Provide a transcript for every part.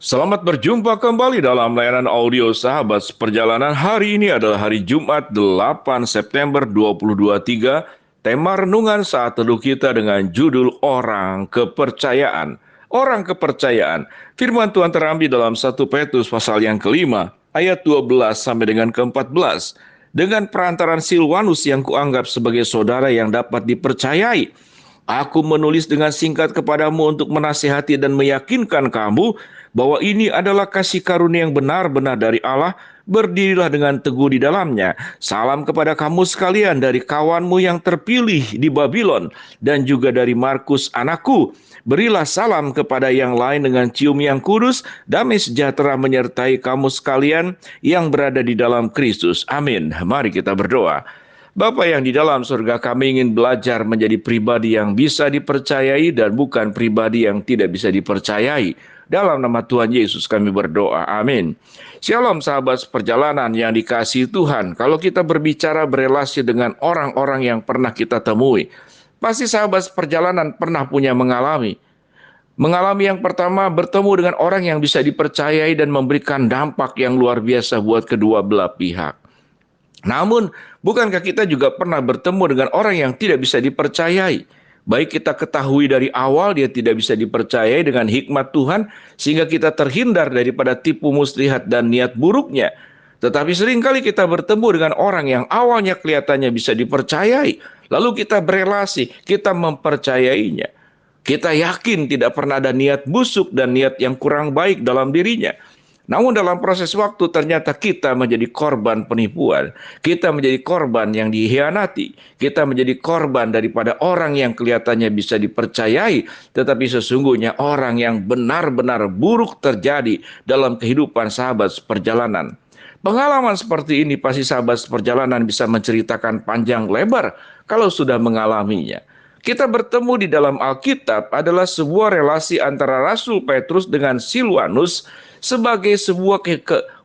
Selamat berjumpa kembali dalam layanan audio Sahabat Perjalanan. Hari ini adalah hari Jumat 8 September 2023. Tema renungan saat teduh kita dengan judul Orang Kepercayaan. Orang Kepercayaan. Firman Tuhan terambil dalam 1 Petrus pasal yang kelima, ayat 12 sampai dengan ke-14. Dengan perantaran Silwanus yang kuanggap sebagai saudara yang dapat dipercayai, aku menulis dengan singkat kepadamu untuk menasihati dan meyakinkan kamu bahwa ini adalah kasih karunia yang benar-benar dari Allah. Berdirilah dengan teguh di dalamnya. Salam kepada kamu sekalian dari kawanmu yang terpilih di Babylon dan juga dari Markus anakku. Berilah salam kepada yang lain dengan cium yang kudus. Damai sejahtera menyertai kamu sekalian yang berada di dalam Kristus. Amin. Mari kita berdoa. Bapa yang di dalam surga, kami ingin belajar menjadi pribadi yang bisa dipercayai dan bukan pribadi yang tidak bisa dipercayai. Dalam nama Tuhan Yesus kami berdoa. Amin. Shalom sahabat perjalanan yang dikasihi Tuhan. Kalau kita berbicara berelasi dengan orang-orang yang pernah kita temui, pasti sahabat perjalanan pernah punya mengalami. Mengalami yang pertama, bertemu dengan orang yang bisa dipercayai dan memberikan dampak yang luar biasa buat kedua belah pihak. Namun, bukankah kita juga pernah bertemu dengan orang yang tidak bisa dipercayai? Baik kita ketahui dari awal dia tidak bisa dipercayai dengan hikmat Tuhan, sehingga kita terhindar daripada tipu muslihat dan niat buruknya. Tetapi seringkali kita bertemu dengan orang yang awalnya kelihatannya bisa dipercayai, lalu kita berelasi, kita mempercayainya. Kita yakin tidak pernah ada niat busuk dan niat yang kurang baik dalam dirinya. Namun dalam proses waktu ternyata kita menjadi korban penipuan. Kita menjadi korban yang dikhianati. Kita menjadi korban daripada orang yang kelihatannya bisa dipercayai, tetapi sesungguhnya orang yang benar-benar buruk terjadi dalam kehidupan sahabat seperjalanan. Pengalaman seperti ini pasti sahabat seperjalanan bisa menceritakan panjang lebar kalau sudah mengalaminya. Kita bertemu di dalam Alkitab adalah sebuah relasi antara Rasul Petrus dengan Silwanus sebagai sebuah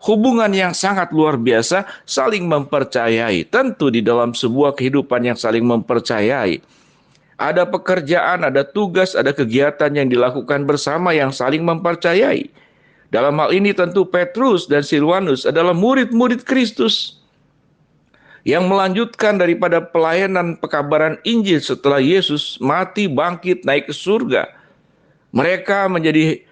hubungan yang sangat luar biasa, saling mempercayai. Tentu di dalam sebuah kehidupan yang saling mempercayai, ada pekerjaan, ada tugas, ada kegiatan yang dilakukan bersama yang saling mempercayai. Dalam hal ini tentu Petrus dan Silwanus adalah murid-murid Kristus yang melanjutkan daripada pelayanan pekabaran Injil setelah Yesus mati, bangkit, naik ke surga. Mereka menjadi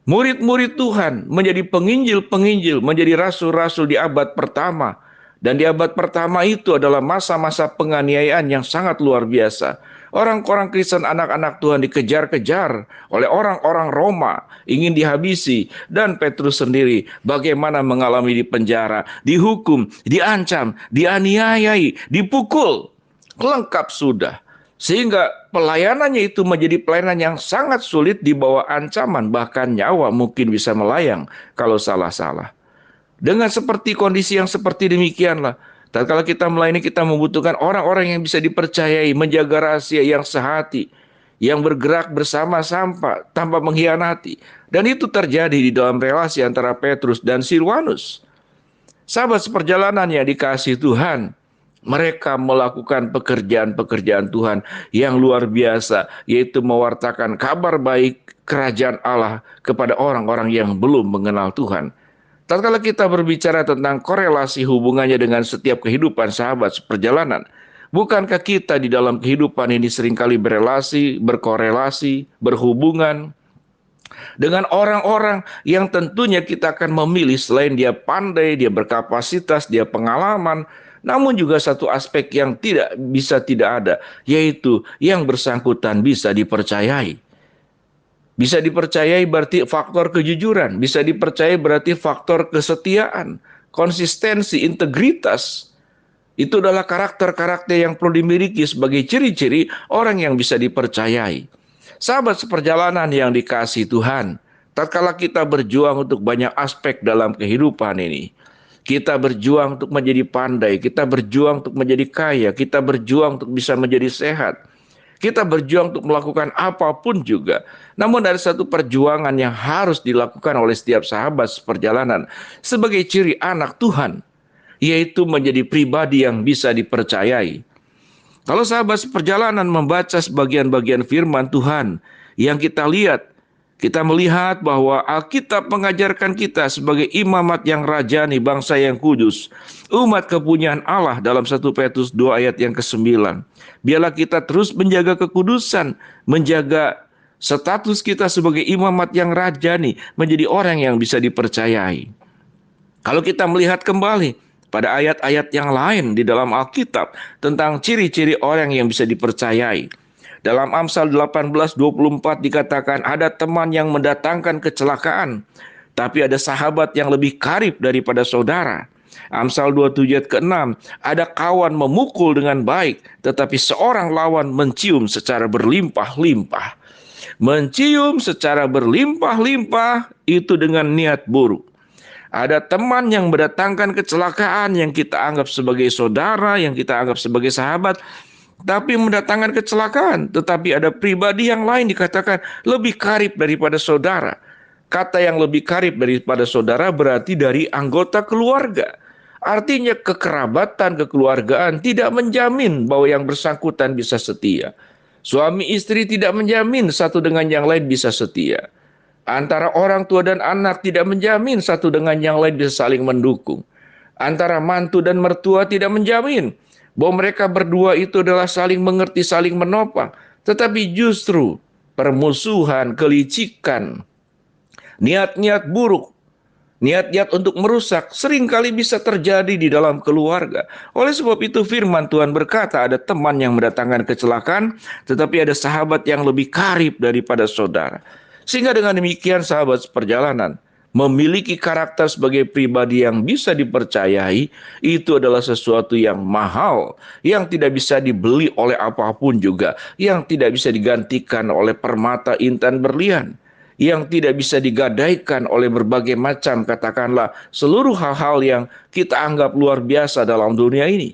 murid-murid Tuhan, menjadi penginjil-penginjil, menjadi rasul-rasul di abad pertama. Dan di abad pertama itu adalah masa-masa penganiayaan yang sangat luar biasa. Orang-orang Kristen, anak-anak Tuhan dikejar-kejar oleh orang-orang Roma, ingin dihabisi. Dan Petrus sendiri bagaimana mengalami di penjara, dihukum, diancam, dianiayai, dipukul. Lengkap sudah. Sehingga pelayanannya itu menjadi pelayanan yang sangat sulit di bawah ancaman, bahkan nyawa mungkin bisa melayang kalau salah-salah. Dengan seperti kondisi yang seperti demikianlah, tatkala kita melayani, kita membutuhkan orang-orang yang bisa dipercayai, menjaga rahasia yang sehati, yang bergerak bersama-sama tanpa mengkhianati. Dan itu terjadi di dalam relasi antara Petrus dan Silwanus. Sahabat seperjalanan yang dikasihi Tuhan, mereka melakukan pekerjaan-pekerjaan Tuhan yang luar biasa, yaitu mewartakan kabar baik kerajaan Allah kepada orang-orang yang belum mengenal Tuhan. Tatkala kita berbicara tentang korelasi hubungannya dengan setiap kehidupan sahabat seperjalanan, bukankah kita di dalam kehidupan ini seringkali berelasi, berkorelasi, berhubungan dengan orang-orang yang tentunya kita akan memilih selain dia pandai, dia berkapasitas, dia pengalaman, namun juga satu aspek yang tidak bisa tidak ada, yaitu yang bersangkutan bisa dipercayai. Bisa dipercayai berarti faktor kejujuran, bisa dipercayai berarti faktor kesetiaan, konsistensi, integritas. Itu adalah karakter-karakter yang perlu dimiliki sebagai ciri-ciri orang yang bisa dipercayai. Sahabat seperjalanan yang dikasihi Tuhan, tatkala kita berjuang untuk banyak aspek dalam kehidupan ini, kita berjuang untuk menjadi pandai, kita berjuang untuk menjadi kaya, kita berjuang untuk bisa menjadi sehat, kita berjuang untuk melakukan apapun juga. Namun ada satu perjuangan yang harus dilakukan oleh setiap sahabat seperjalanan sebagai ciri anak Tuhan, yaitu menjadi pribadi yang bisa dipercayai. Kalau sahabat seperjalanan membaca sebagian-bagian firman Tuhan yang kita lihat, Kita melihat bahwa Alkitab mengajarkan kita sebagai imamat yang rajani, bangsa yang kudus, umat kepunyaan Allah dalam 1 Petrus 2 ayat yang ke-9. Biarlah kita terus menjaga kekudusan, menjaga status kita sebagai imamat yang rajani, menjadi orang yang bisa dipercayai. Kalau kita melihat kembali pada ayat-ayat yang lain di dalam Alkitab tentang ciri-ciri orang yang bisa dipercayai. Dalam Amsal 18:24 dikatakan ada teman yang mendatangkan kecelakaan, tapi ada sahabat yang lebih karib daripada saudara. Amsal 27 ayat ke-6, ada kawan memukul dengan baik, tetapi seorang lawan mencium secara berlimpah-limpah. Mencium secara berlimpah-limpah itu dengan niat buruk. Ada teman yang mendatangkan kecelakaan yang kita anggap sebagai saudara, yang kita anggap sebagai sahabat, tapi mendatangkan kecelakaan. Tetapi ada pribadi yang lain dikatakan lebih karib daripada saudara. Kata yang lebih karib daripada saudara berarti dari anggota keluarga. Artinya kekerabatan, kekeluargaan tidak menjamin bahwa yang bersangkutan bisa setia. Suami istri tidak menjamin satu dengan yang lain bisa setia. Antara orang tua dan anak tidak menjamin satu dengan yang lain bisa saling mendukung. Antara mantu dan mertua tidak menjamin bahwa mereka berdua itu adalah saling mengerti, saling menopang. Tetapi justru permusuhan, kelicikan, niat-niat buruk, niat-niat untuk merusak seringkali bisa terjadi di dalam keluarga. Oleh sebab itu firman Tuhan berkata ada teman yang mendatangkan kecelakaan, tetapi ada sahabat yang lebih karib daripada saudara. Sehingga dengan demikian sahabat seperjalanan, memiliki karakter sebagai pribadi yang bisa dipercayai, itu adalah sesuatu yang mahal, yang tidak bisa dibeli oleh apapun juga, yang tidak bisa digantikan oleh permata, intan, berlian, yang tidak bisa digadaikan oleh berbagai macam, katakanlah, seluruh hal-hal yang kita anggap luar biasa dalam dunia ini.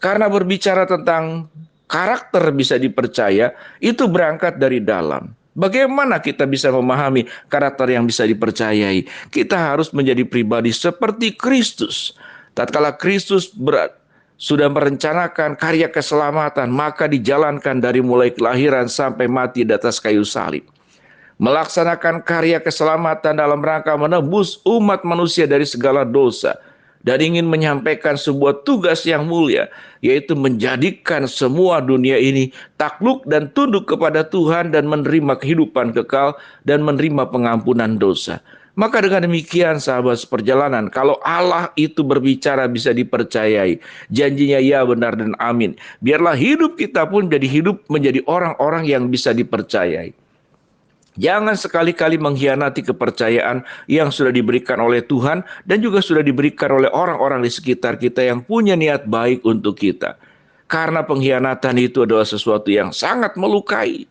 Karena berbicara tentang karakter bisa dipercaya, itu berangkat dari dalam. Bagaimana kita bisa memahami karakter yang bisa dipercayai? Kita harus menjadi pribadi seperti Kristus. Tatkala Kristus sudah merencanakan karya keselamatan, maka dijalankan dari mulai kelahiran sampai mati di atas kayu salib. Melaksanakan karya keselamatan dalam rangka menebus umat manusia dari segala dosa. Dan ingin menyampaikan sebuah tugas yang mulia, yaitu menjadikan semua dunia ini takluk dan tunduk kepada Tuhan dan menerima kehidupan kekal dan menerima pengampunan dosa. Maka dengan demikian sahabat seperjalanan, kalau Allah itu berbicara bisa dipercayai, janjinya ya benar dan amin. Biarlah hidup kita pun menjadi orang-orang yang bisa dipercayai. Jangan sekali-kali mengkhianati kepercayaan yang sudah diberikan oleh Tuhan dan juga sudah diberikan oleh orang-orang di sekitar kita yang punya niat baik untuk kita. Karena pengkhianatan itu adalah sesuatu yang sangat melukai.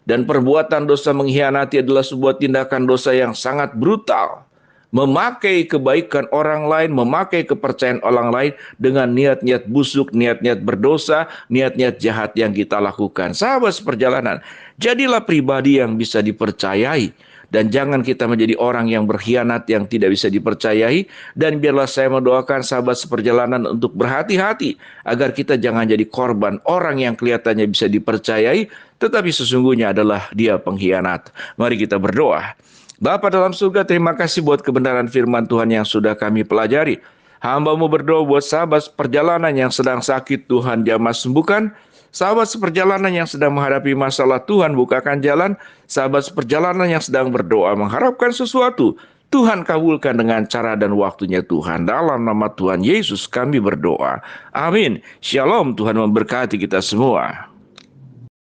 Dan perbuatan dosa mengkhianati adalah sebuah tindakan dosa yang sangat brutal. Memakai kebaikan orang lain, memakai kepercayaan orang lain dengan niat-niat busuk, niat-niat berdosa, niat-niat jahat yang kita lakukan. Sahabat seperjalanan, jadilah pribadi yang bisa dipercayai. Dan jangan kita menjadi orang yang berkhianat, yang tidak bisa dipercayai. Dan biarlah saya mendoakan sahabat seperjalanan untuk berhati-hati, agar kita jangan jadi korban orang yang kelihatannya bisa dipercayai, tetapi sesungguhnya adalah dia pengkhianat. Mari kita berdoa. Bapa dalam surga, terima kasih buat kebenaran firman Tuhan yang sudah kami pelajari. Hamba-Mu berdoa buat sahabat perjalanan yang sedang sakit, Tuhan jamah sembuhkan. Sahabat seperjalanan yang sedang menghadapi masalah, Tuhan bukakan jalan. Sahabat seperjalanan yang sedang berdoa mengharapkan sesuatu, Tuhan kabulkan dengan cara dan waktunya Tuhan. Dalam nama Tuhan Yesus kami berdoa. Amin. Shalom, Tuhan memberkati kita semua.